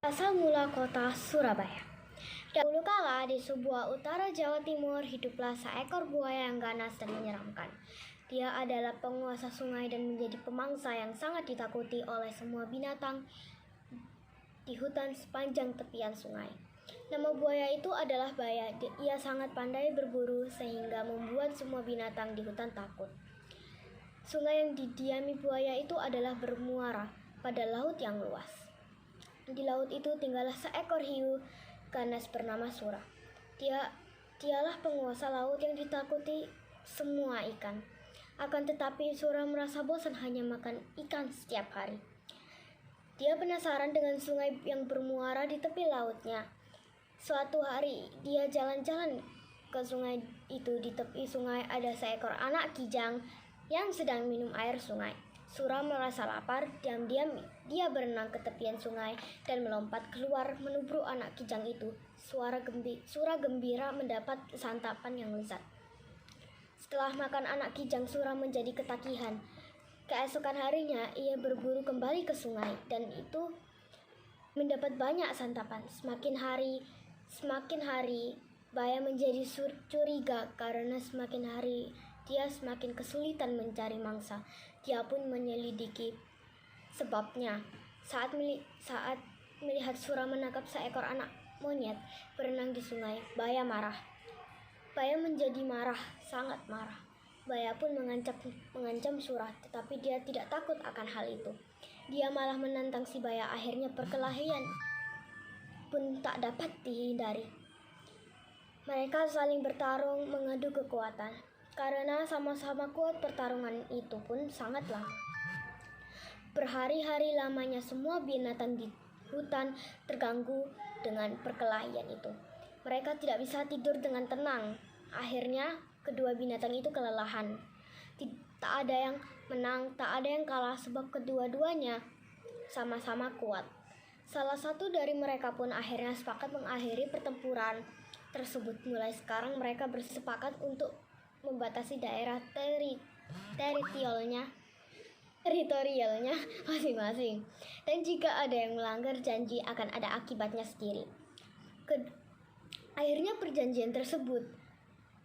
Asal mula kota Surabaya. Dahulu kala di sebuah utara Jawa Timur hiduplah seekor buaya yang ganas dan menyeramkan. Dia adalah penguasa sungai dan menjadi pemangsa yang sangat ditakuti oleh semua binatang di hutan sepanjang tepian sungai. Nama buaya itu adalah Baya. Ia sangat pandai berburu sehingga membuat semua binatang di hutan takut. Sungai yang didiami buaya itu adalah bermuara pada laut yang luas. Di laut itu tinggallah seekor hiu ganas bernama Sura. Dialah penguasa laut yang ditakuti semua ikan. Akan tetapi Sura merasa bosan hanya makan ikan setiap hari. Dia penasaran dengan sungai yang bermuara di tepi lautnya. Suatu hari dia jalan-jalan ke sungai itu. Di tepi sungai ada seekor anak kijang yang sedang minum air sungai. Sura merasa lapar, diam-diam dia berenang ke tepian sungai dan melompat keluar menubruk anak kijang itu. Sura gembira mendapat santapan yang lezat. Setelah makan anak kijang, Sura menjadi ketagihan. Keesokan harinya ia berburu kembali ke sungai dan itu mendapat banyak santapan. Semakin hari Baya menjadi curiga karena semakin hari dia semakin kesulitan mencari mangsa. Dia pun menyelidiki sebabnya. Saat melihat Sura menangkap seekor anak monyet berenang di sungai, Baya marah. Baya menjadi marah, sangat marah. Baya pun mengancam Sura, tetapi dia tidak takut akan hal itu. Dia malah menantang si Baya. Akhirnya perkelahian pun tak dapat dihindari. Mereka saling bertarung mengadu kekuatan. Karena sama-sama kuat, pertarungan itu pun sangat lama. Berhari-hari lamanya semua binatang di hutan terganggu dengan perkelahian itu. Mereka tidak bisa tidur dengan tenang. Akhirnya kedua binatang itu kelelahan. Tak ada yang menang, tak ada yang kalah sebab kedua-duanya sama-sama kuat. Salah satu dari mereka pun akhirnya sepakat mengakhiri pertempuran tersebut. Mulai sekarang mereka bersepakat untuk membatasi daerah teritorialnya masing-masing. Dan jika ada yang melanggar janji akan ada akibatnya sendiri. Akhirnya perjanjian tersebut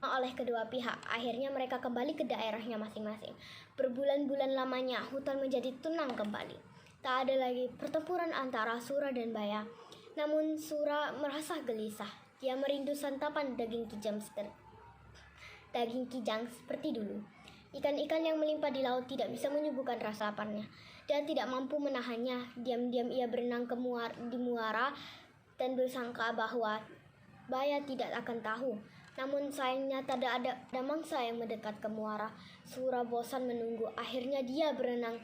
oleh kedua pihak. Akhirnya mereka kembali ke daerahnya masing-masing. Berbulan-bulan lamanya hutan menjadi tenang kembali. Tak ada lagi pertempuran antara Sura dan Baya. Namun Sura merasa gelisah. Dia merindu santapan daging kijang seperti dulu. Ikan-ikan yang melimpah di laut tidak bisa menyembuhkan rasa laparnya. Dia tidak mampu menahannya. Diam-diam ia berenang di muara dan bersangka bahwa Baya tidak akan tahu. Namun sayangnya tidak ada mangsa yang mendekat ke muara. Sura bosan menunggu. Akhirnya dia berenang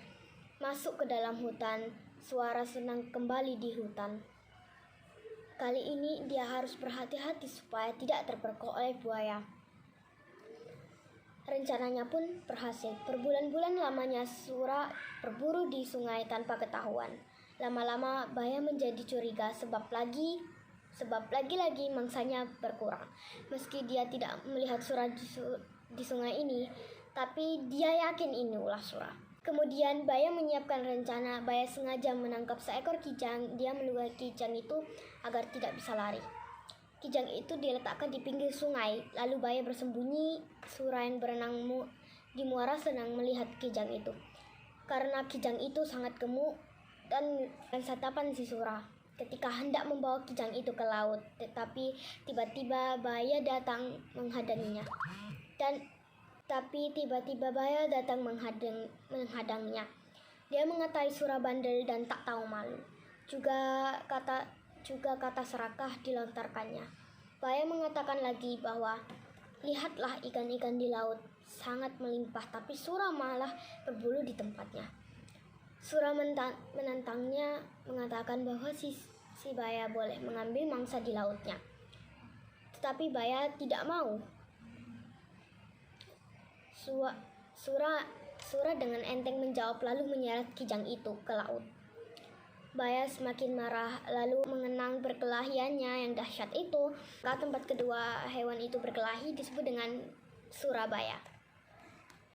masuk ke dalam hutan. Suara senang kembali di hutan. Kali ini dia harus berhati-hati supaya tidak terpergok oleh buaya. Rencananya pun berhasil. Berbulan-bulan lamanya Sura berburu di sungai tanpa ketahuan. Lama-lama Baya menjadi curiga sebab lagi-lagi mangsanya berkurang. Meski dia tidak melihat Sura di sungai ini, tapi dia yakin ini ulah Sura. Kemudian Baya menyiapkan rencana. Baya sengaja menangkap seekor kijang. Dia melukai kijang itu agar tidak bisa lari. Kijang itu diletakkan di pinggir sungai. Lalu Baya bersembunyi. Sura yang berenang di muara senang melihat kijang itu. Karena kijang itu sangat gemuk dan santapan si Sura. Ketika hendak membawa kijang itu ke laut, tetapi tiba-tiba Baya datang menghadangnya. menghadangnya. Dia mengatai Sura bandel dan tak tahu malu. Juga kata serakah dilontarkannya. Baya mengatakan lagi bahwa lihatlah ikan-ikan di laut sangat melimpah, tapi Sura malah berbulu di tempatnya. Sura menantangnya, mengatakan bahwa si Baya boleh mengambil mangsa di lautnya. Tetapi Baya tidak mau. Sura dengan enteng menjawab lalu menyeret kijang itu ke laut. Baya semakin marah lalu mengenang perkelahiannya yang dahsyat itu. Tempat kedua hewan itu berkelahi disebut dengan Surabaya.